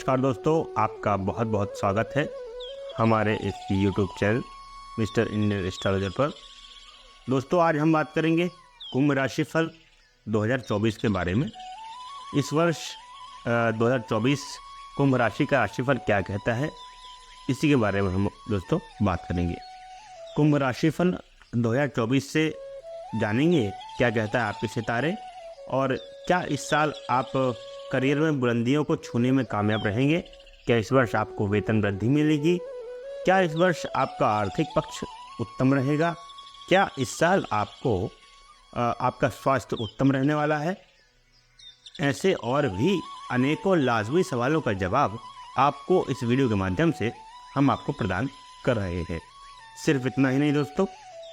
नमस्कार दोस्तों, आपका बहुत बहुत स्वागत है हमारे इस YouTube channel mister Indian astrologer पर। दोस्तों, आज हम बात करेंगे कुंभ राशिफल 2024 के बारे में। इस वर्ष 2024 कुंभ राशि का राशिफल क्या कहता है, इसी के बारे में हम दोस्तों बात करेंगे। कुंभ राशिफल 2024 से जानेंगे क्या कहता है आपके सितारे, और क्या इस साल आप करियर में बुलंदियों को छूने में कामयाब रहेंगे। क्या इस वर्ष आपको वेतन वृद्धि मिलेगी। क्या इस वर्ष आपका आर्थिक पक्ष उत्तम रहेगा। क्या इस साल आपका स्वास्थ्य उत्तम रहने वाला है। ऐसे और भी अनेकों लाजमी सवालों का जवाब आपको इस वीडियो के माध्यम से हम आपको प्रदान कर रहे हैं। सिर्फ इतना ही नहीं दोस्तों,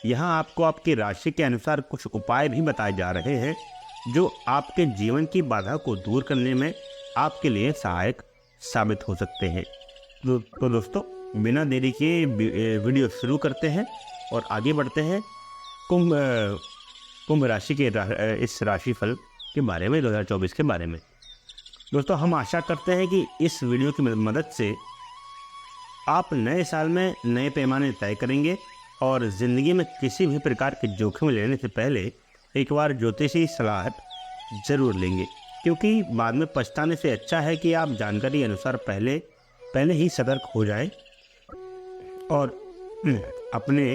यहाँ आपको आपकी राशि के अनुसार कुछ उपाय भी बताए जा रहे हैं जो आपके जीवन की बाधा को दूर करने में आपके लिए सहायक साबित हो सकते हैं। तो दोस्तों, बिना देरी के वीडियो शुरू करते हैं और आगे बढ़ते हैं कुंभ राशि के इस राशिफल के बारे में, 2024 के बारे में। दोस्तों, हम आशा करते हैं कि इस वीडियो की मदद से आप नए साल में नए पैमाने तय करेंगे और ज़िंदगी में किसी भी प्रकार के जोखिम लेने से पहले एक बार ज्योतिषी सलाह ज़रूर लेंगे, क्योंकि बाद में पछताने से अच्छा है कि आप जानकारी अनुसार पहले ही सतर्क हो जाएं और अपने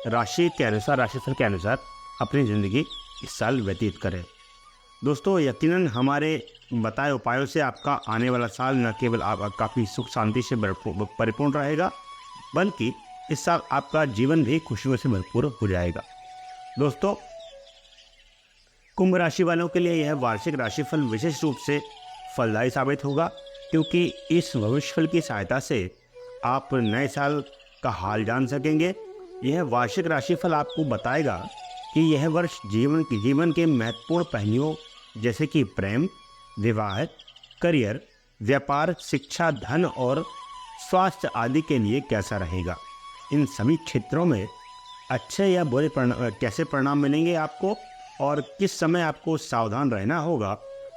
राशिफल के अनुसार अपनी ज़िंदगी इस साल व्यतीत करें। दोस्तों, यकीनन हमारे बताए उपायों से आपका आने वाला साल न केवल काफ़ी सुख शांति से परिपूर्ण रहेगा, बल्कि इस साल आपका जीवन भी खुशियों से भरपूर हो जाएगा। दोस्तों, कुंभ राशि वालों के लिए यह वार्षिक राशिफल विशेष रूप से फलदायी साबित होगा, क्योंकि इस भविष्यफल की सहायता से आप नए साल का हाल जान सकेंगे। यह वार्षिक राशिफल आपको बताएगा कि यह वर्ष जीवन के महत्वपूर्ण पहलुओं जैसे कि प्रेम, विवाह, करियर, व्यापार, शिक्षा, धन और स्वास्थ्य आदि के लिए कैसा रहेगा। इन सभी क्षेत्रों में अच्छे या बुरे कैसे परिणाम मिलेंगे आपको, और किस समय आपको सावधान रहना होगा,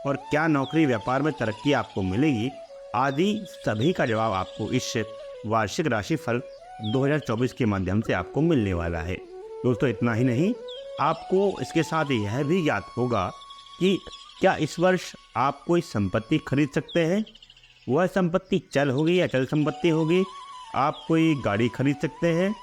और क्या नौकरी व्यापार में तरक्की आपको मिलेगी, आदि सभी का जवाब आपको इस वार्षिक राशिफल 2024 के माध्यम से आपको मिलने वाला है। दोस्तों, इतना ही नहीं, आपको इसके साथ यह भी ज्ञात होगा कि क्या इस वर्ष आप कोई संपत्ति खरीद सकते हैं। वह संपत्ति चल होगी या चल संपत्ति होगी। आप कोई गाड़ी खरीद सकते हैं।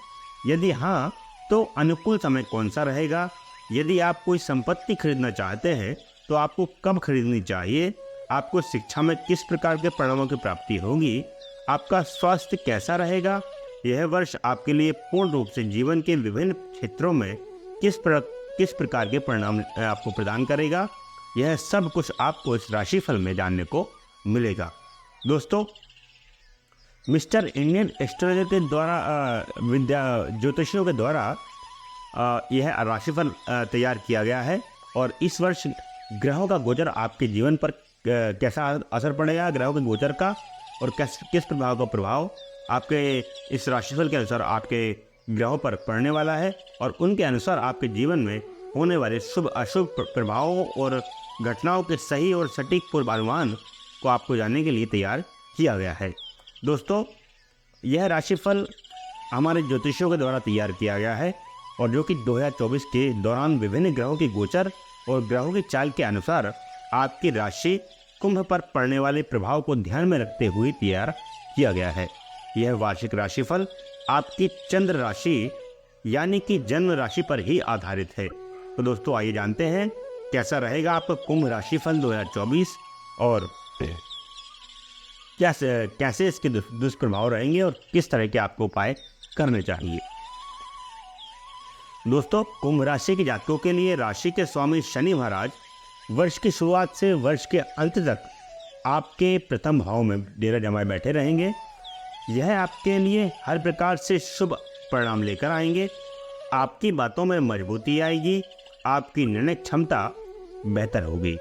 यदि हाँ, तो अनुकूल समय कौन सा रहेगा। यदि आप कोई संपत्ति खरीदना चाहते हैं तो आपको कब खरीदनी चाहिए। आपको शिक्षा में किस प्रकार के परिणामों की प्राप्ति होगी। आपका स्वास्थ्य कैसा रहेगा। यह वर्ष आपके लिए पूर्ण रूप से जीवन के विभिन्न क्षेत्रों में किस प्रकार के परिणाम आपको प्रदान करेगा। यह सब कुछ आपको इस राशिफल में जानने को मिलेगा। दोस्तों, मिस्टर इंडियन एस्ट्रोलॉजर के द्वारा ज्योतिषियों के द्वारा यह राशिफल तैयार किया गया है, और इस वर्ष ग्रहों का गोचर आपके जीवन पर कैसा असर पड़ेगा, ग्रहों के गोचर का, और किस प्रभाव आपके इस राशिफल के अनुसार आपके ग्रहों पर पड़ने वाला है, और उनके अनुसार आपके जीवन में होने वाले शुभ अशुभ प्रभावों और घटनाओं के सही और सटीक पूर्वानुमान को आपको जानने के लिए तैयार किया गया है। दोस्तों, यह राशिफल हमारे ज्योतिषियों के द्वारा तैयार किया गया है, और जो कि 2024 के दौरान विभिन्न ग्रहों के गोचर और ग्रहों की चाल के अनुसार आपकी राशि कुंभ पर पड़ने वाले प्रभाव को ध्यान में रखते हुए तैयार किया गया है। यह वार्षिक राशिफल आपकी चंद्र राशि यानी कि जन्म राशि पर ही आधारित है। तो दोस्तों, आइए जानते हैं कैसा रहेगा आपका कुंभ राशिफल 2024, और कैसे इसके दुष्प्रभाव रहेंगे और किस तरह के आपको उपाय करने चाहिए। दोस्तों, कुंभ राशि के जातकों के लिए राशि के स्वामी शनि महाराज वर्ष की शुरुआत से वर्ष के अंत तक आपके प्रथम भाव में डेरा जमाए बैठे रहेंगे। यह आपके लिए हर प्रकार से शुभ परिणाम लेकर आएंगे। आपकी बातों में मजबूती आएगी। आपकी निर्णय क्षमता बेहतर होगी।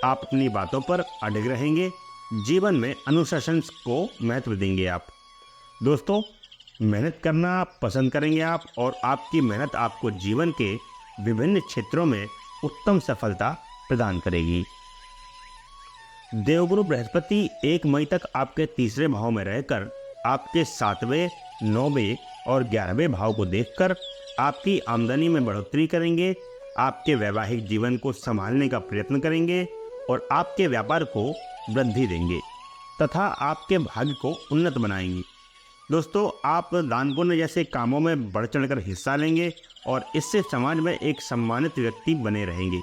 आप अपनी बातों पर अडिग रहेंगे। जीवन में अनुशासन को महत्व देंगे आप। दोस्तों, मेहनत करना पसंद करेंगे आप, और आपकी मेहनत आपको जीवन के विभिन्न क्षेत्रों में उत्तम सफलता प्रदान करेगी। देवगुरु बृहस्पति 1 मई तक आपके तीसरे भाव में रहकर आपके 7वें, 9वें और 11वें भाव को देखकर आपकी आमदनी में बढ़ोतरी करेंगे, आपके वैवाहिक जीवन को संभालने का प्रयत्न करेंगे और आपके व्यापार को वृद्धि देंगे तथा आपके भाग्य को उन्नत बनाएंगे। दोस्तों, आप दान पुण्य जैसे कामों में बढ़ चढ़कर हिस्सा लेंगे और इससे समाज में एक सम्मानित व्यक्ति बने रहेंगे।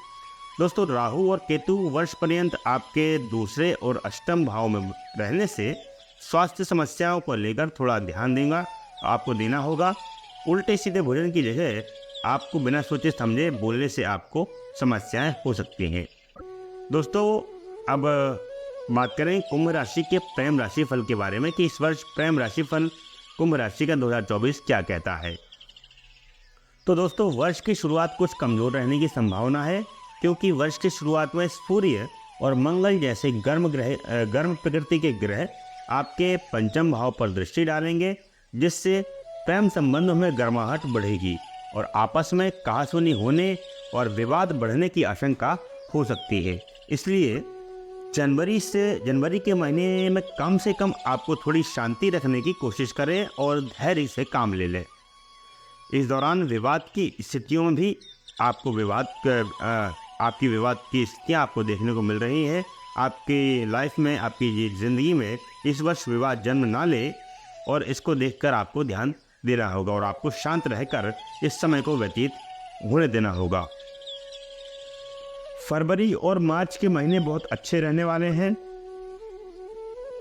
दोस्तों, राहु और केतु वर्ष पर्यंत आपके दूसरे और अष्टम भाव में रहने से स्वास्थ्य समस्याओं को लेकर थोड़ा ध्यान आपको देना होगा। उल्टे सीधे भोजन की जगह आपको बिना सोचे समझे बोलने से आपको समस्याएं हो सकती हैं। दोस्तों, अब बात करें कुंभ राशि के प्रेम राशि फल के बारे में कि इस वर्ष प्रेम राशि फल कुंभ राशि का 2024 क्या कहता है। तो दोस्तों, वर्ष की शुरुआत कुछ कमजोर रहने की संभावना है, क्योंकि वर्ष की शुरुआत में सूर्य और मंगल जैसे गर्म प्रकृति के ग्रह आपके पंचम भाव पर दृष्टि डालेंगे, जिससे प्रेम संबंधों में गर्माहट बढ़ेगी और आपस में कहासुनी होने और विवाद बढ़ने की आशंका हो सकती है। इसलिए जनवरी के महीने में कम से कम आपको थोड़ी शांति रखने की कोशिश करें और धैर्य से काम ले लें। इस दौरान विवाद की स्थितियों में भी आपकी विवाद की स्थितियाँ आपको देखने को मिल रही हैं। आपकी लाइफ में, आपकी ज़िंदगी में इस वर्ष विवाद जन्म ना ले और इसको देखकर आपको ध्यान देना होगा और आपको शांत रहकर इस समय को व्यतीत होने देना होगा। फरवरी और मार्च के महीने बहुत अच्छे रहने वाले हैं,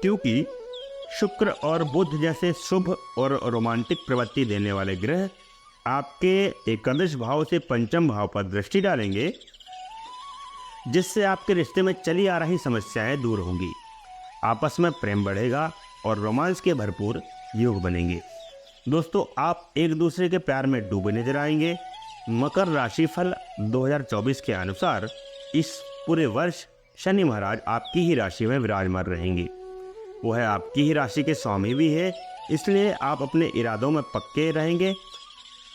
क्योंकि शुक्र और बुध जैसे शुभ और रोमांटिक प्रवृत्ति देने वाले ग्रह आपके एकादश भाव से पंचम भाव पर दृष्टि डालेंगे, जिससे आपके रिश्ते में चली आ रही समस्याएं दूर होंगी। आपस में प्रेम बढ़ेगा और रोमांस के भरपूर योग बनेंगे। दोस्तों, आप एक दूसरे के प्यार में डूबे नजर आएंगे। मकर राशि फल 2024 के अनुसार इस पूरे वर्ष शनि महाराज आपकी ही राशि में विराजमान रहेंगे। वो है आपकी ही राशि के स्वामी भी है, इसलिए आप अपने इरादों में पक्के रहेंगे।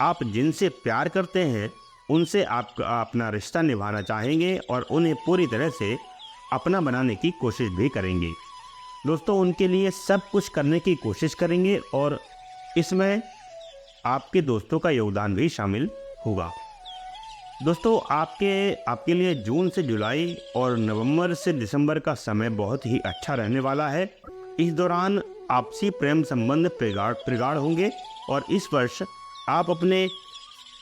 आप जिनसे प्यार करते हैं उनसे आप अपना रिश्ता निभाना चाहेंगे और उन्हें पूरी तरह से अपना बनाने की कोशिश भी करेंगे। दोस्तों, उनके लिए सब कुछ करने की कोशिश करेंगे और इसमें आपके दोस्तों का योगदान भी शामिल होगा। दोस्तों, आपके लिए जून से जुलाई और नवंबर से दिसंबर का समय बहुत ही अच्छा रहने वाला है। इस दौरान आपसी प्रेम संबंध प्रगाढ़ होंगे और इस वर्ष आप अपने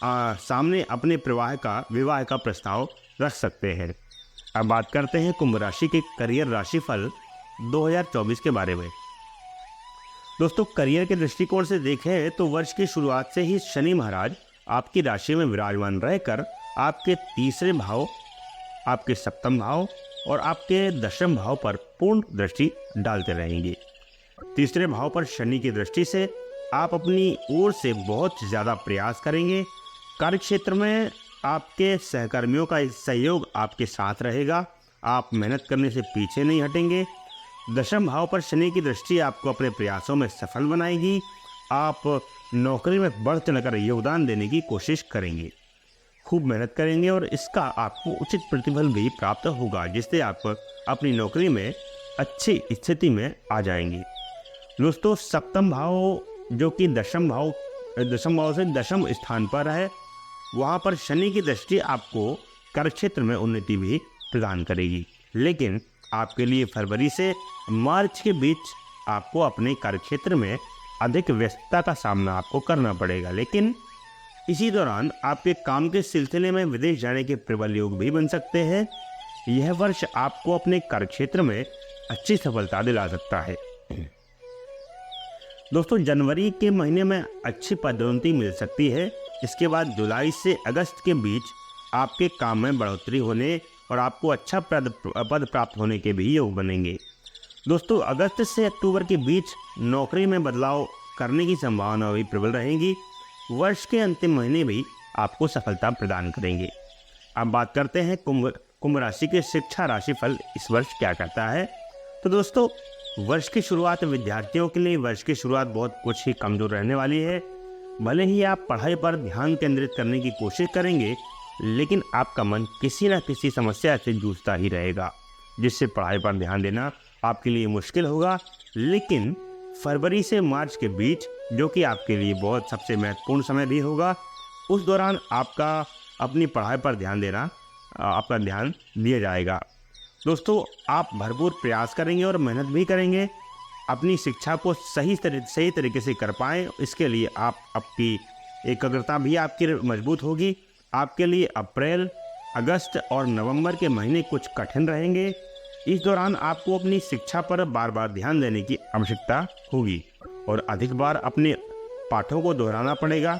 सामने अपने विवाह का प्रस्ताव रख सकते हैं। अब बात करते हैं कुंभ राशि के करियर राशिफल 2024 के बारे में। दोस्तों, करियर के दृष्टिकोण से देखें तो वर्ष की शुरुआत से ही शनि महाराज आपकी राशि में विराजमान रहकर आपके तीसरे भाव, आपके सप्तम भाव और आपके दशम भाव पर पूर्ण दृष्टि डालते रहेंगे। तीसरे भाव पर शनि की दृष्टि से आप अपनी ओर से बहुत ज़्यादा प्रयास करेंगे। कार्यक्षेत्र में आपके सहकर्मियों का सहयोग आपके साथ रहेगा। आप मेहनत करने से पीछे नहीं हटेंगे। दशम भाव पर शनि की दृष्टि आपको अपने प्रयासों में सफल बनाएगी। आप नौकरी में बढ़ चढ़कर योगदान देने की कोशिश करेंगे, खूब मेहनत करेंगे और इसका आपको उचित प्रतिफल भी प्राप्त होगा, जिससे आप अपनी नौकरी में अच्छी स्थिति में आ जाएंगे। दोस्तों, सप्तम भाव जो कि दशम भाव से दशम स्थान पर है, वहाँ पर शनि की दृष्टि आपको कार्यक्षेत्र में उन्नति भी प्रदान करेगी। लेकिन आपके लिए फरवरी से मार्च के बीच आपको अपने कार्यक्षेत्र में अधिक व्यस्तता का सामना आपको करना पड़ेगा। लेकिन इसी दौरान आपके काम के सिलसिले में विदेश जाने के प्रबल योग भी बन सकते हैं। यह वर्ष आपको अपने कार्यक्षेत्र में अच्छी सफलता दिला सकता है। दोस्तों, जनवरी के महीने में अच्छी पदोन्नति मिल सकती है। इसके बाद जुलाई से अगस्त के बीच आपके काम में बढ़ोतरी होने और आपको अच्छा पद प्राप्त होने के भी योग बनेंगे। दोस्तों, अगस्त से अक्टूबर के बीच नौकरी में बदलाव करने की संभावना भी प्रबल रहेगी। वर्ष के अंतिम महीने भी आपको सफलता प्रदान करेंगे। अब बात करते हैं कुंभ राशि के शिक्षा राशिफल इस वर्ष क्या करता है। तो दोस्तों, वर्ष की शुरुआत विद्यार्थियों के लिए वर्ष की शुरुआत बहुत कुछ ही कमजोर रहने वाली है। भले ही आप पढ़ाई पर ध्यान केंद्रित करने की कोशिश करेंगे, लेकिन आपका मन किसी न किसी समस्या से जूझता ही रहेगा। जिससे पढ़ाई पर ध्यान देना आपके लिए मुश्किल होगा। लेकिन फरवरी से मार्च के बीच, जो कि आपके लिए बहुत सबसे महत्वपूर्ण समय भी होगा, उस दौरान आपका अपनी पढ़ाई पर ध्यान देना आपका ध्यान दिया जाएगा। दोस्तों, आप भरपूर प्रयास करेंगे और मेहनत भी करेंगे, अपनी शिक्षा को सही तरीके से कर पाएँ। इसके लिए आपकी एकाग्रता भी आपकी मजबूत होगी। आपके लिए अप्रैल, अगस्त और नवंबर के महीने कुछ कठिन रहेंगे। इस दौरान आपको अपनी शिक्षा पर बार बार ध्यान देने की आवश्यकता होगी और अधिक बार अपने पाठों को दोहराना पड़ेगा।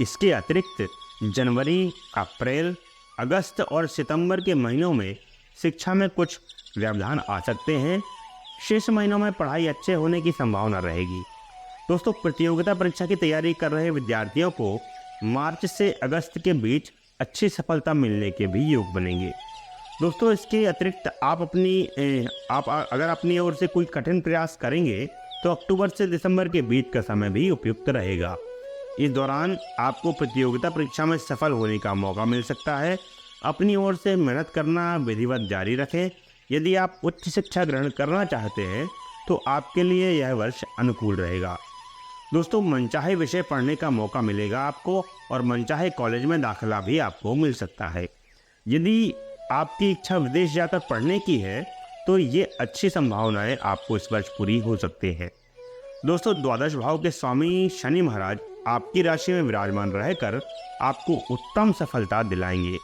इसके अतिरिक्त जनवरी, अप्रैल, अगस्त और सितंबर के महीनों में शिक्षा में कुछ व्यवधान आ सकते हैं। शेष महीनों में पढ़ाई अच्छे होने की संभावना रहेगी। दोस्तों, प्रतियोगिता परीक्षा की तैयारी कर रहे विद्यार्थियों को मार्च से अगस्त के बीच अच्छी सफलता मिलने के भी योग बनेंगे। दोस्तों, इसके अतिरिक्त आप अगर अपनी ओर से कोई कठिन प्रयास करेंगे तो अक्टूबर से दिसंबर के बीच का समय भी उपयुक्त रहेगा। इस दौरान आपको प्रतियोगिता परीक्षा में सफल होने का मौका मिल सकता है। अपनी ओर से मेहनत करना विधिवत जारी रखें। यदि आप उच्च शिक्षा ग्रहण करना चाहते हैं तो आपके लिए यह वर्ष अनुकूल रहेगा। दोस्तों, मनचाहे विषय पढ़ने का मौका मिलेगा आपको और मनचाहे कॉलेज में दाखिला भी आपको मिल सकता है। यदि आपकी इच्छा विदेश जाकर पढ़ने की है तो ये अच्छी संभावनाएं आपको इस वर्ष पूरी हो सकती हैं। दोस्तों, द्वादश भाव के स्वामी शनि महाराज आपकी राशि में विराजमान रहकर आपको उत्तम सफलता दिलाएंगे।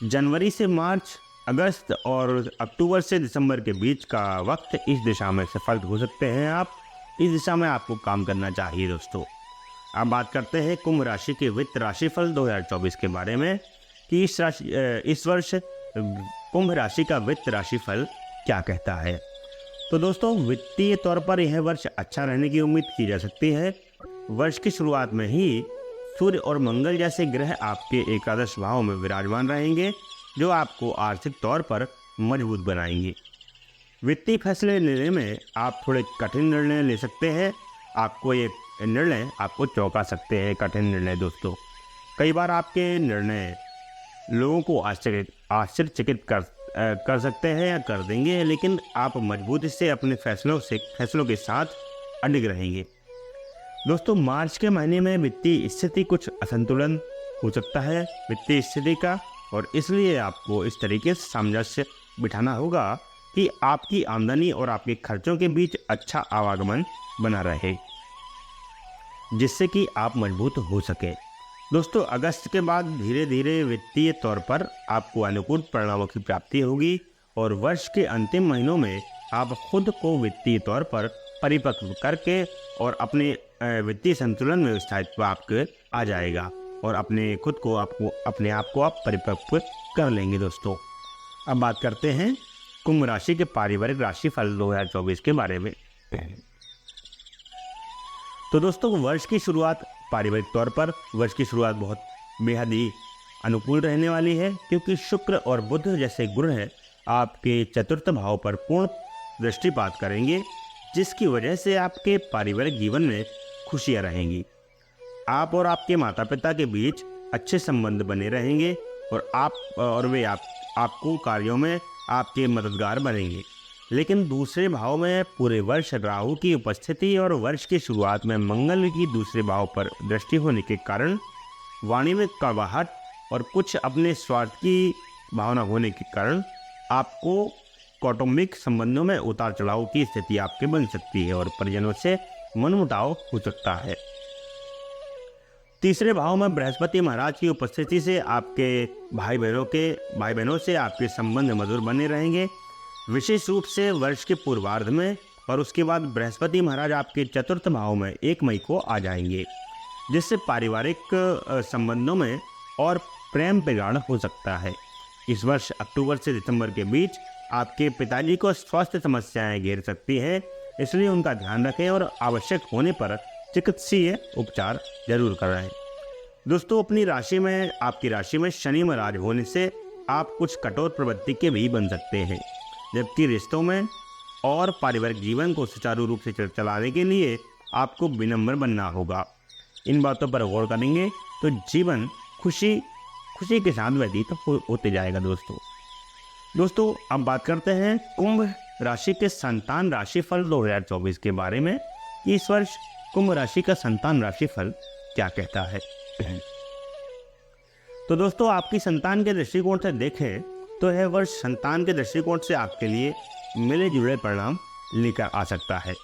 जनवरी से मार्च, अगस्त और अक्टूबर से दिसंबर के बीच का वक्त इस दिशा में सफल हो सकते हैं आप। इस दिशा में आपको काम करना चाहिए। दोस्तों, अब बात करते हैं कुंभ राशि के वित्त राशिफल 2024 के बारे में कि इस वर्ष कुंभ राशि का वित्त राशिफल क्या कहता है। तो दोस्तों, वित्तीय तौर पर यह वर्ष अच्छा रहने की उम्मीद की जा सकती है। वर्ष की शुरुआत में ही सूर्य और मंगल जैसे ग्रह आपके एकादश भाव में विराजमान रहेंगे, जो आपको आर्थिक तौर पर मजबूत बनाएंगे। वित्तीय फैसले लेने में आप थोड़े कठिन निर्णय ले सकते हैं। आपको ये निर्णय आपको चौंका सकते हैं। कठिन निर्णय दोस्तों, कई बार आपके निर्णय लोगों को आश्चर्यचकित कर सकते हैं या कर देंगे, लेकिन आप मजबूती से अपने फैसलों के साथ अडिग रहेंगे। दोस्तों, मार्च के महीने में वित्तीय स्थिति कुछ असंतुलन हो सकता है वित्तीय स्थिति का, और इसलिए आपको इस तरीके से सामंजस्य बिठाना होगा कि आपकी आमदनी और आपके खर्चों के बीच अच्छा आवागमन बना रहे, जिससे कि आप मजबूत हो सके। दोस्तों, अगस्त के बाद धीरे धीरे वित्तीय तौर पर आपको अनुकूल परिणामों की प्राप्ति होगी और वर्ष के अंतिम महीनों में आप खुद को वित्तीय तौर पर परिपक्व करके और अपने वित्तीय संतुलन में स्थायित्व आपके आ जाएगा और अपने आप को आप परिपक्व कर लेंगे। दोस्तों, अब बात करते हैं कुंभ राशि के पारिवारिक राशिफल 2024 के बारे में। तो दोस्तों, वर्ष की शुरुआत पारिवारिक तौर पर बहुत बेहद ही अनुकूल रहने वाली है, क्योंकि शुक्र और बुध जैसे ग्रह आपके चतुर्थ भाव पर पूर्ण दृष्टिपात करेंगे, जिसकी वजह से आपके पारिवारिक जीवन में खुशियां रहेंगी। आप और आपके माता पिता के बीच अच्छे संबंध बने रहेंगे और वे आपको कार्यों में आपके मददगार बनेंगे। लेकिन दूसरे भाव में पूरे वर्ष राहु की उपस्थिति और वर्ष की शुरुआत में मंगल की दूसरे भाव पर दृष्टि होने के कारण वाणी में कड़वाहट और कुछ अपने स्वार्थ की भावना होने के कारण आपको कौटुंबिक संबंधों में उतार चढ़ाव की स्थिति आपके बन सकती है और परिजनों से मनमुटाव हो सकता है। तीसरे भाव में बृहस्पति महाराज की उपस्थिति से आपके भाई बहनों से आपके संबंध मधुर बने रहेंगे, विशेष रूप से वर्ष के पूर्वार्ध में। और उसके बाद बृहस्पति महाराज आपके चतुर्थ भाव में 1 मई को आ जाएंगे, जिससे पारिवारिक संबंधों में और प्रेम प्रगाढ़ हो सकता है। इस वर्ष अक्टूबर से दिसंबर के बीच आपके पिताजी को स्वास्थ्य समस्याएं घेर सकती हैं, इसलिए उनका ध्यान रखें और आवश्यक होने पर चिकित्सीय उपचार जरूर कराएं। दोस्तों, आपकी राशि में शनि महाराज होने से आप कुछ कठोर प्रवृत्ति के भी बन सकते हैं, जबकि रिश्तों में और पारिवारिक जीवन को सुचारू रूप से चलाने के लिए आपको विनम्र बनना होगा। इन बातों पर गौर करेंगे तो जीवन खुशी के साथ व्यतीत होते जाएगा। दोस्तों, दोस्तों अब बात करते हैं कुंभ राशि के संतान राशिफल 2024 के बारे में कि इस वर्ष कुंभ राशि का संतान राशिफल क्या कहता है। तो दोस्तों आपकी संतान के दृष्टिकोण से देखें तो यह वर्ष संतान के दृष्टिकोण से आपके लिए मिले जुले परिणाम लेकर आ सकता है।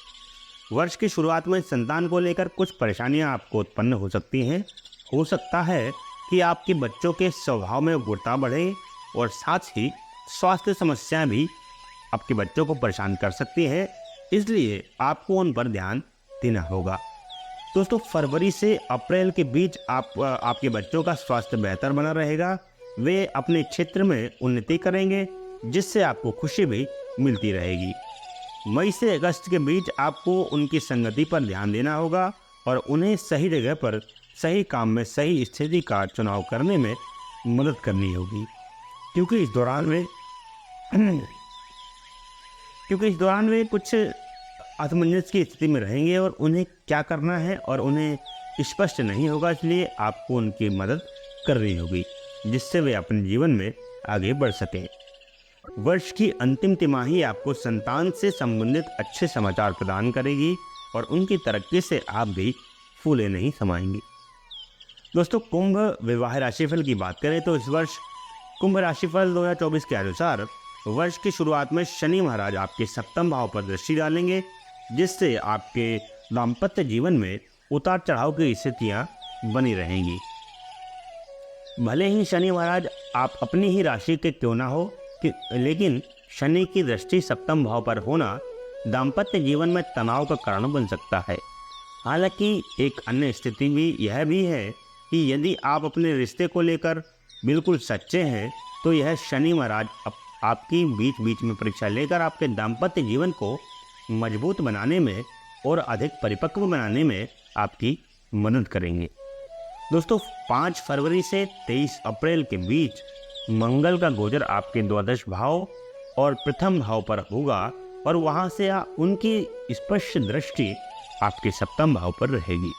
वर्ष की शुरुआत में संतान को लेकर कुछ परेशानियां आपको उत्पन्न हो सकती हैं। हो सकता है कि आपके बच्चों के स्वभाव में उग्रता बढ़े और साथ ही स्वास्थ्य समस्याएं भी आपके बच्चों को परेशान कर सकती है, इसलिए आपको उन पर ध्यान देना होगा। दोस्तों फरवरी से अप्रैल के बीच आपके बच्चों का स्वास्थ्य बेहतर बना रहेगा। वे अपने क्षेत्र में उन्नति करेंगे जिससे आपको खुशी भी मिलती रहेगी। मई से अगस्त के बीच आपको उनकी संगति पर ध्यान देना होगा और उन्हें सही जगह पर सही काम में सही स्थिति का चुनाव करने में मदद करनी होगी, क्योंकि इस दौरान वे कुछ असमंजस की स्थिति में रहेंगे और उन्हें क्या करना है और उन्हें स्पष्ट नहीं होगा, इसलिए आपको उनकी मदद करनी होगी जिससे वे अपने जीवन में आगे बढ़ सकें। वर्ष की अंतिम तिमाही आपको संतान से संबंधित अच्छे समाचार प्रदान करेगी और उनकी तरक्की से आप भी फूले नहीं समाएंगे। दोस्तों कुंभ विवाह राशिफल की बात करें तो इस वर्ष कुंभ राशिफल 2024 के अनुसार वर्ष की शुरुआत में शनि महाराज आपके सप्तम भाव पर दृष्टि डालेंगे, जिससे आपके दाम्पत्य जीवन में उतार चढ़ाव की स्थितियां बनी रहेंगी। भले ही शनि महाराज आप अपनी ही राशि के क्यों ना हो लेकिन शनि की दृष्टि सप्तम भाव पर होना दाम्पत्य जीवन में तनाव का कारण बन सकता है। हालांकि एक अन्य स्थिति भी यह भी है कि यदि आप अपने रिश्ते को लेकर बिल्कुल सच्चे हैं तो यह शनि महाराज आपकी बीच बीच में परीक्षा लेकर आपके दाम्पत्य जीवन को मजबूत बनाने में और अधिक परिपक्व बनाने में आपकी मदद करेंगे। दोस्तों 5 फरवरी से 23 अप्रैल के बीच मंगल का गोचर आपके द्वादश भाव और प्रथम भाव पर होगा और वहां से उनकी स्पष्ट दृष्टि आपके सप्तम भाव पर रहेगी।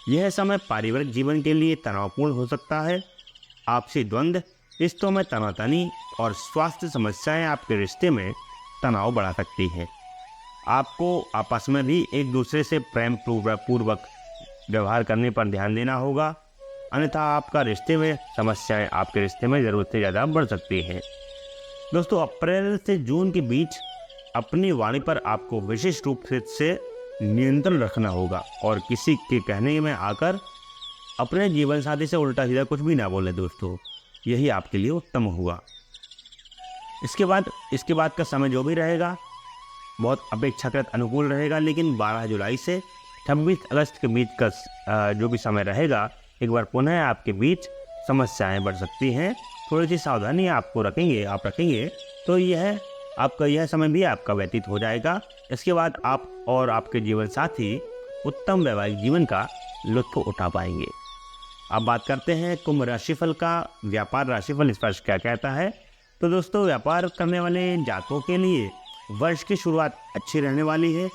यह समय पारिवारिक जीवन के लिए तनावपूर्ण हो सकता है। आपसी द्वंद्व, रिश्तों में तनातनी और स्वास्थ्य समस्याएं आपके रिश्ते में तनाव बढ़ा सकती हैं। आपको आपस में भी एक दूसरे से प्रेम पूर्वक व्यवहार करने पर ध्यान देना होगा, अन्यथा आपके रिश्ते में ज़रूरत से ज़्यादा बढ़ सकती हैं। दोस्तों अप्रैल से जून के बीच अपनी वाणी पर आपको विशेष रूप से नियंत्रण रखना होगा और किसी के कहने में आकर अपने जीवन साथी से उल्टा सीधा कुछ भी ना बोले दोस्तों, यही आपके लिए उत्तम होगा। इसके बाद का समय जो भी रहेगा बहुत अपेक्षाकृत अनुकूल रहेगा, लेकिन 12 जुलाई से 26 अगस्त के बीच का जो भी समय रहेगा एक बार पुनः आपके बीच समस्याएं बढ़ सकती हैं। थोड़ी सी सावधानी आप रखेंगे तो यह समय भी आपका व्यतीत हो जाएगा। इसके बाद आप और आपके जीवन साथी उत्तम वैवाहिक जीवन का लुत्फ उठा पाएंगे। अब बात करते हैं कुंभ राशिफल का व्यापार राशिफल इस वर्ष क्या कहता है। तो दोस्तों व्यापार करने वाले जातकों के लिए वर्ष की शुरुआत अच्छी रहने वाली है।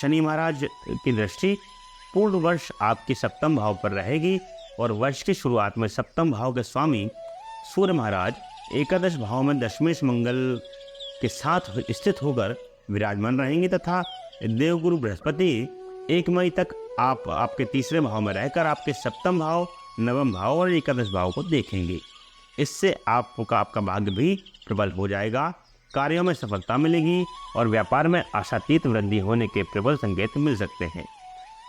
शनि महाराज की दृष्टि पूर्ण वर्ष आपके सप्तम भाव पर रहेगी और वर्ष की शुरुआत में सप्तम भाव के स्वामी सूर्य महाराज एकादश भाव में दशमेश मंगल के साथ स्थित होकर विराजमान रहेंगे तथा देवगुरु बृहस्पति 1 मई तक आपके तीसरे भाव में रहकर आपके सप्तम भाव, नवम भाव और एकादश भाव को देखेंगे। इससे आपका भाग्य भी प्रबल हो जाएगा, कार्यों में सफलता मिलेगी और व्यापार में आशातीत वृद्धि होने के प्रबल संकेत मिल सकते हैं।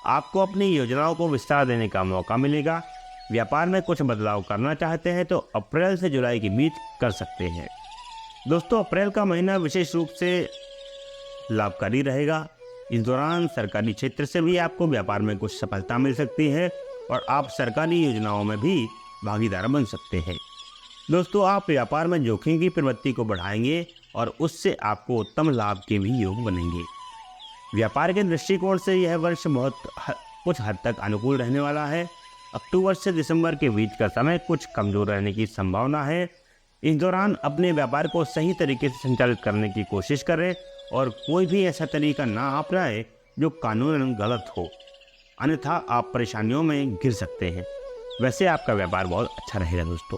आपको अपनी योजनाओं को विस्तार देने का मौका मिलेगा। व्यापार में कुछ बदलाव करना चाहते हैं तो अप्रैल से जुलाई के बीच कर सकते हैं। दोस्तों अप्रैल का महीना विशेष रूप से लाभकारी रहेगा। इस दौरान सरकारी क्षेत्र से भी आपको व्यापार में कुछ सफलता मिल सकती है और आप सरकारी योजनाओं में भी भागीदार बन सकते हैं। दोस्तों आप व्यापार में जोखिम की प्रवृत्ति को बढ़ाएंगे और उससे आपको उत्तम लाभ के भी योग बनेंगे। व्यापार के दृष्टिकोण से यह वर्ष कुछ हद तक अनुकूल रहने वाला है। अक्टूबर से दिसंबर के बीच का समय कुछ कमजोर रहने की संभावना है। इस दौरान अपने व्यापार को सही तरीके से संचालित करने की कोशिश करें और कोई भी ऐसा तरीका ना अपनाएं जो कानूनन गलत हो, अन्यथा आप परेशानियों में घिर सकते हैं। वैसे आपका व्यापार बहुत अच्छा रहेगा दोस्तों।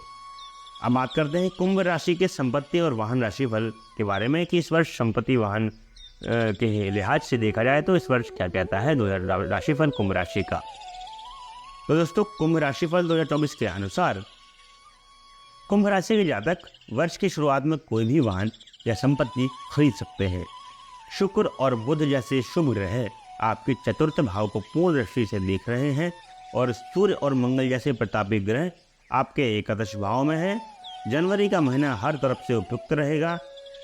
अब बात करते हैं कुंभ राशि के संपत्ति और वाहन राशि फल के बारे में कि इस वर्ष संपत्ति वाहन के लिहाज से देखा जाए तो इस वर्ष क्या कहता है 2000 राशिफल कुंभ राशि का। तो दोस्तों कुंभ राशिफल 2024 के अनुसार कुंभ राशि के जातक वर्ष की शुरुआत में कोई भी वाहन या संपत्ति खरीद सकते हैं। शुक्र और बुध जैसे शुभ ग्रह आपके चतुर्थ भाव को पूर्ण दृष्टि से देख रहे हैं और सूर्य और मंगल जैसे प्रतापी ग्रह आपके एकादश भाव में है। जनवरी का महीना हर तरफ से उपयुक्त रहेगा।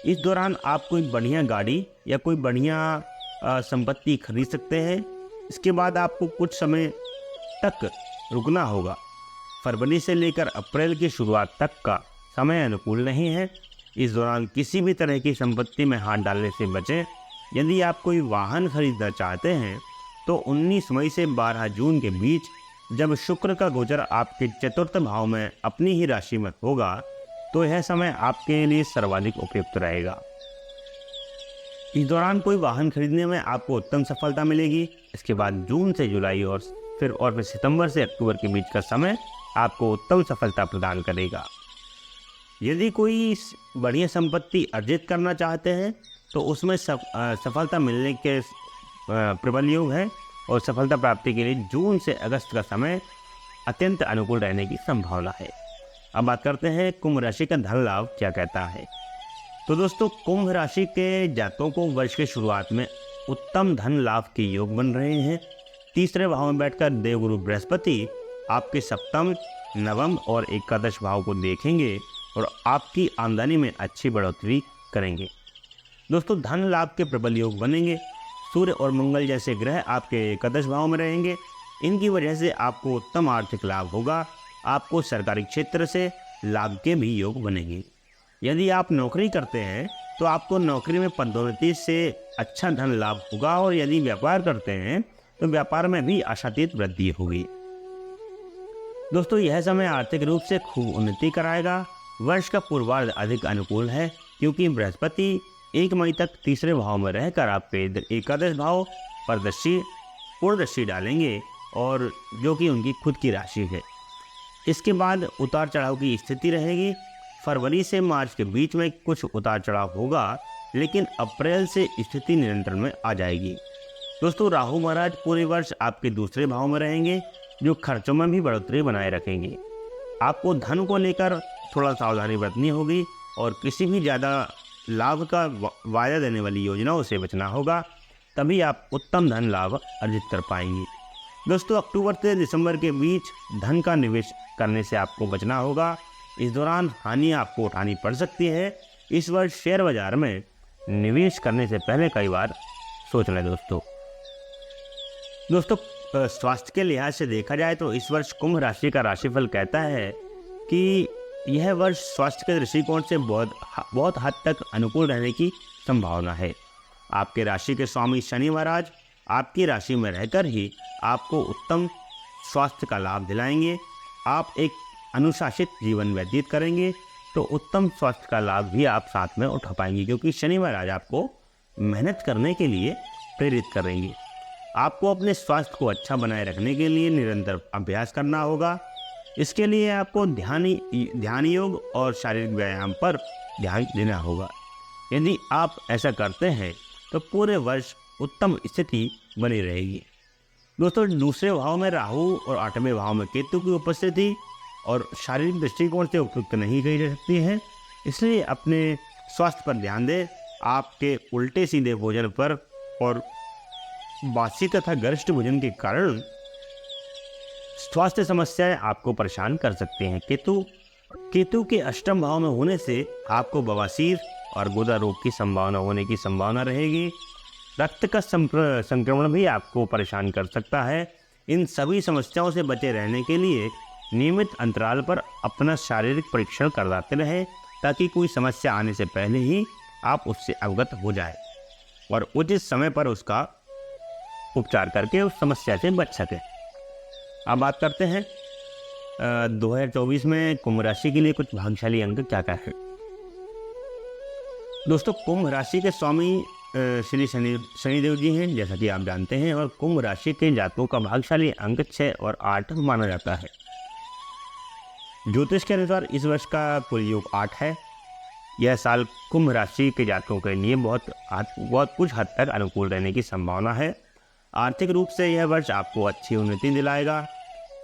इस दौरान आप कोई बढ़िया गाड़ी या कोई बढ़िया संपत्ति खरीद सकते हैं। इसके बाद आपको कुछ समय तक रुकना होगा। फरवरी से लेकर अप्रैल की शुरुआत तक का समय अनुकूल नहीं है। इस दौरान किसी भी तरह की संपत्ति में हाथ डालने से बचें। यदि आप कोई वाहन खरीदना चाहते हैं तो 19 मई से 12 जून के बीच जब शुक्र का गोचर आपके चतुर्थ भाव में अपनी ही राशि में होगा तो यह समय आपके लिए सर्वाधिक उपयुक्त रहेगा। इस दौरान कोई वाहन खरीदने में आपको उत्तम सफलता मिलेगी। इसके बाद जून से जुलाई और फिर सितंबर से अक्टूबर के बीच का समय आपको उत्तम सफलता प्रदान करेगा। यदि कोई बढ़िया संपत्ति अर्जित करना चाहते हैं तो उसमें सफलता मिलने के प्रबल योग है और सफलता प्राप्ति के लिए जून से अगस्त का समय अत्यंत अनुकूल रहने की संभावना है। अब बात करते हैं कुंभ राशि का धन लाभ क्या कहता है। तो दोस्तों कुंभ राशि के जातकों को वर्ष की शुरुआत में उत्तम धन लाभ के योग बन रहे हैं। तीसरे भाव में बैठकर देवगुरु बृहस्पति आपके सप्तम, नवम और एकादश भाव को देखेंगे और आपकी आमदनी में अच्छी बढ़ोतरी करेंगे। दोस्तों धन लाभ के प्रबल योग बनेंगे। सूर्य और मंगल जैसे ग्रह आपके एकादश भाव में रहेंगे। इनकी वजह से आपको उत्तम आर्थिक लाभ होगा। आपको सरकारी क्षेत्र से लाभ के भी योग बनेंगे। यदि आप नौकरी करते हैं तो आपको नौकरी में पदोन्नति से अच्छा धन लाभ होगा और यदि व्यापार करते हैं तो व्यापार में भी आशातीत वृद्धि होगी। दोस्तों यह समय आर्थिक रूप से खूब उन्नति कराएगा। वर्ष का पूर्वार्ध अधिक अनुकूल है क्योंकि बृहस्पति 1 मई तक तीसरे भाव में रहकर आपके एकादश भाव पर पूर्ण दृष्टि डालेंगे और जो कि उनकी खुद की राशि है। इसके बाद उतार चढ़ाव की स्थिति रहेगी। फरवरी से मार्च के बीच में कुछ उतार चढ़ाव होगा लेकिन अप्रैल से स्थिति नियंत्रण में आ जाएगी। दोस्तों राहु महाराज पूरे वर्ष आपके दूसरे भाव में रहेंगे जो खर्चों में भी बढ़ोतरी बनाए रखेंगे। आपको धन को लेकर थोड़ा सावधानी बरतनी होगी और किसी भी ज़्यादा लाभ का वायदा देने वाली योजनाओं से बचना होगा, तभी आप उत्तम धन लाभ अर्जित कर पाएंगे। दोस्तों अक्टूबर से दिसंबर के बीच धन का निवेश करने से आपको बचना होगा। इस दौरान हानि आपको उठानी पड़ सकती है। इस वर्ष शेयर बाजार में निवेश करने से पहले कई बार सोच लें। दोस्तों स्वास्थ्य के लिहाज से देखा जाए तो इस वर्ष कुंभ राशि का राशिफल कहता है कि यह वर्ष स्वास्थ्य के दृष्टिकोण से बहुत हद तक अनुकूल रहने की संभावना है। आपके राशि के स्वामी शनि महाराज आपकी राशि में रहकर ही आपको उत्तम स्वास्थ्य का लाभ दिलाएंगे। आप एक अनुशासित जीवन व्यतीत करेंगे तो उत्तम स्वास्थ्य का लाभ भी आप साथ में उठा पाएंगे क्योंकि शनि महाराज आपको मेहनत करने के लिए प्रेरित करेंगे। आपको अपने स्वास्थ्य को अच्छा बनाए रखने के लिए निरंतर अभ्यास करना होगा। इसके लिए आपको ध्यान योग और शारीरिक व्यायाम पर ध्यान देना होगा। यदि आप ऐसा करते हैं तो पूरे वर्ष उत्तम स्थिति बनी रहेगी। दोस्तों दूसरे भाव में राहु और 8वें भाव में केतु की उपस्थिति और शारीरिक दृष्टिकोण से उपयुक्त नहीं कही जा सकती है, इसलिए अपने स्वास्थ्य पर ध्यान दें। आपके उल्टे सीधे भोजन पर और बासी तथा गरिष्ठ भोजन के कारण स्वास्थ्य समस्याएं आपको परेशान कर सकते हैं। केतु के अष्टम भाव में होने से आपको बवासीर और गुर्दा रोग की संभावना होने की संभावना रहेगी। रक्त का संक्रमण भी आपको परेशान कर सकता है। इन सभी समस्याओं से बचे रहने के लिए नियमित अंतराल पर अपना शारीरिक परीक्षण करवाते रहें ताकि कोई समस्या आने से पहले ही आप उससे अवगत हो जाए और उचित समय पर उसका उपचार करके उस समस्या से बच सके। अब बात करते हैं 2024 में कुंभ राशि के लिए कुछ भाग्यशाली अंक क्या क्या है। दोस्तों कुंभ राशि के स्वामी श्री शनिदेव जी हैं जैसा कि आप जानते हैं, और कुंभ राशि के जातकों का भाग्यशाली अंक 6 और 8 माना जाता है। ज्योतिष के अनुसार इस वर्ष का कुल योग 8 है। यह साल कुंभ राशि के जातकों के लिए बहुत कुछ हद तक अनुकूल रहने की संभावना है। आर्थिक रूप से यह वर्ष आपको अच्छी उन्नति दिलाएगा।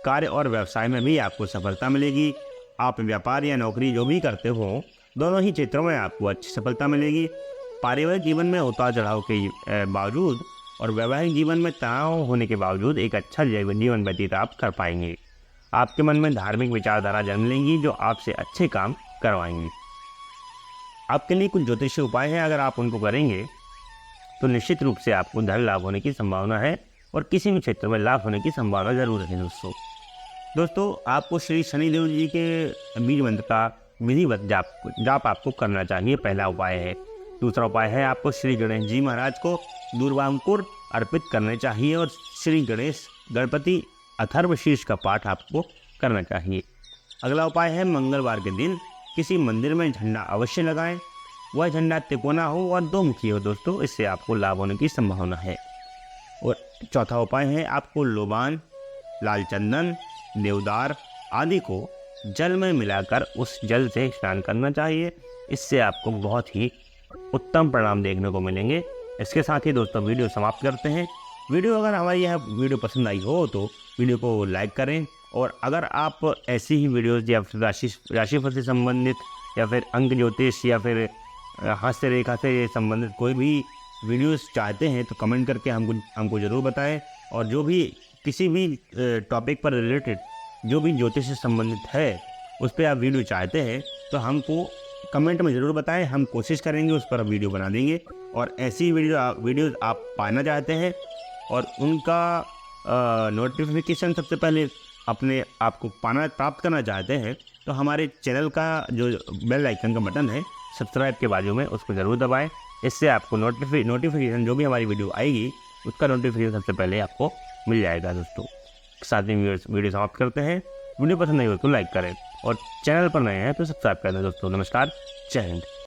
कार्य और व्यवसाय में भी आपको सफलता मिलेगी। आप व्यापार या नौकरी जो भी करते हो, दोनों ही क्षेत्रों में आपको अच्छी सफलता मिलेगी। पारिवारिक जीवन में उतार चढ़ाव के बावजूद और वैवाहिक जीवन में तनाव होने के बावजूद एक अच्छा जीवन व्यतीत आप कर पाएंगे। आपके मन में धार्मिक विचारधारा जन्म लेंगी जो आपसे अच्छे काम करवाएंगी। आपके लिए कुछ ज्योतिषीय उपाय हैं, अगर आप उनको करेंगे तो निश्चित रूप से आपको धन लाभ होने की संभावना है और किसी भी क्षेत्र में लाभ होने की संभावना जरूर है। दोस्तों आपको श्री शनिदेव जी के बीज मंत्र का विधिवत जाप आपको करना चाहिए, पहला उपाय है। दूसरा उपाय है आपको श्री गणेश जी महाराज को दूर्वांकुर अर्पित करने चाहिए और श्री गणपति अथर्वशीर्ष का पाठ आपको करना चाहिए। अगला उपाय है मंगलवार के दिन किसी मंदिर में झंडा अवश्य लगाएं। वह झंडा तिकोना हो और 2 मुखी हो दोस्तों, इससे आपको लाभ होने की संभावना है। और चौथा उपाय है आपको लोबान, लाल चंदन, देवदार आदि को जल में मिलाकर उस जल से स्नान करना चाहिए। इससे आपको बहुत ही उत्तम परिणाम देखने को मिलेंगे। इसके साथ ही दोस्तों वीडियो समाप्त करते हैं। वीडियो अगर हमारी यह वीडियो पसंद आई हो तो वीडियो को लाइक करें, और अगर आप ऐसी ही वीडियोज़ या फिर राशिफल से संबंधित या फिर अंक ज्योतिष या फिर हस्त रेखा से संबंधित कोई भी वीडियोस चाहते हैं तो कमेंट करके हमको ज़रूर बताएं। और जो भी किसी भी टॉपिक पर रिलेटेड जो भी ज्योतिष से संबंधित है उस पर आप वीडियो चाहते हैं तो हमको कमेंट में ज़रूर बताएं। हम कोशिश करेंगे उस पर वीडियो बना देंगे। और ऐसी वीडियोज़ आप पाना चाहते हैं और उनका नोटिफिकेशन सबसे पहले अपने आप को प्राप्त करना चाहते हैं तो हमारे चैनल का जो बेल आइकन का बटन है सब्सक्राइब के बाजू में, उसको ज़रूर दबाएं। इससे आपको नोटिफिकेशन जो भी हमारी वीडियो आएगी उसका नोटिफिकेशन सबसे पहले आपको मिल जाएगा। दोस्तों साथ ही वीडियो समाप्त करते हैं। वीडियो पसंद नहीं हो तो लाइक करें और चैनल पर नए हैं तो सब्सक्राइब करें। दोस्तों नमस्कार, जय हिंद।